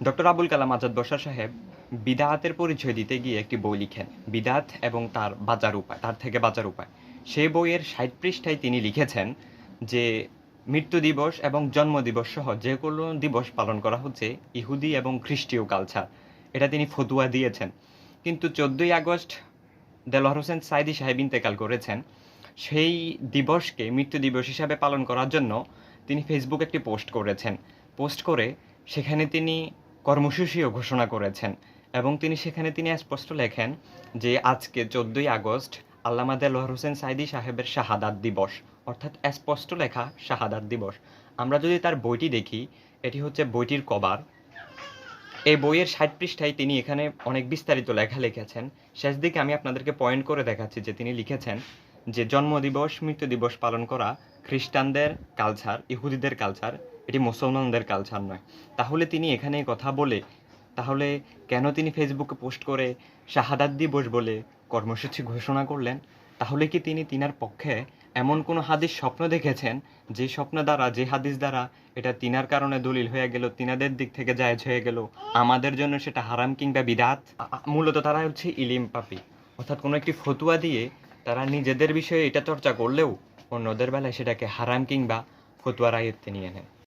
Doctor Abul Kalam Azad বশর সাহেব বিদাতের পরিচয় দিতে গিয়ে একটি বই লিখেন, বিদাত এবং তার বাঁচার উপায়, তার থেকে বাঁচার উপায়। সেই বইয়ের ৬০ পৃষ্ঠায় তিনি লিখেছেন যে মৃত্যু দিবস এবং জন্মদিবস সহ যে কোনো দিবস পালন করা হচ্ছে ইহুদি এবং খ্রিস্টীয় কালচার, এটা তিনি ফতুয়া দিয়েছেন। কিন্তু ১৪ই আগস্ট দেলোয়ার হোসেন সাঈদী সাহেব ইন্তেকাল করেছেন। সেই দিবসকে মৃত্যু দিবস হিসাবে পালন করার জন্য তিনি ফেসবুক একটি পোস্ট করেছেন। পোস্ট করে সেখানে তিনি কর্মসূচিও ঘোষণা করেছেন এবং সেখানে তিনি স্পষ্ট লেখেন যে আজকে ১৪ই আগস্ট আল্লামা দেলোয়ার হোসেন সাঈদী সাহেবের শাহাদাত দিবস, অর্থাৎ স্পষ্ট লেখা শাহাদাত দিবস। আমরা যদি তার বইটি দেখি, এটি হচ্ছে বইটির কভার। এই বইয়ের ৬০ পৃষ্ঠায় তিনি এখানে অনেক বিস্তারিত লেখা লিখেছেন। শেষ দিকে আমি আপনাদেরকে পয়েন্ট করে দেখাচ্ছি যে তিনি লিখেছেন যে জন্মদিবস মৃত্যু দিবস পালন করা খ্রিস্টানদের কালচার, ইহুদিদের কালচার, এটি মুসলমানদের কালচার নয়। তাহলে তিনি এখানে কথা বলে, তাহলে কেন তিনি ফেসবুকে পোস্ট করে শাহাদাত দিবস বলে কর্মসূচি ঘোষণা করলেন? তাহলে কি তিনি তিনার পক্ষে এমন কোনো হাদিস স্বপ্ন দেখেছেন যে স্বপ্ন দ্বারা, যে হাদিস দ্বারা এটা তিনার কারণে দলিল হয়ে গেল, তিনাদের দিক থেকে জায়েজ হয়ে গেল, আমাদের জন্য সেটা হারাম কিংবা বিদআত? মূলত তারা হচ্ছে ইলিম পাপী, অর্থাৎ কোনো একটি ফতুয়া দিয়ে তারা নিজেদের বিষয়ে এটা চর্চা করলেও অন্যদের বেলায় সেটাকে হারাম কিংবা ফতুয়ার আয়ত্তে নিয়ে নেয়।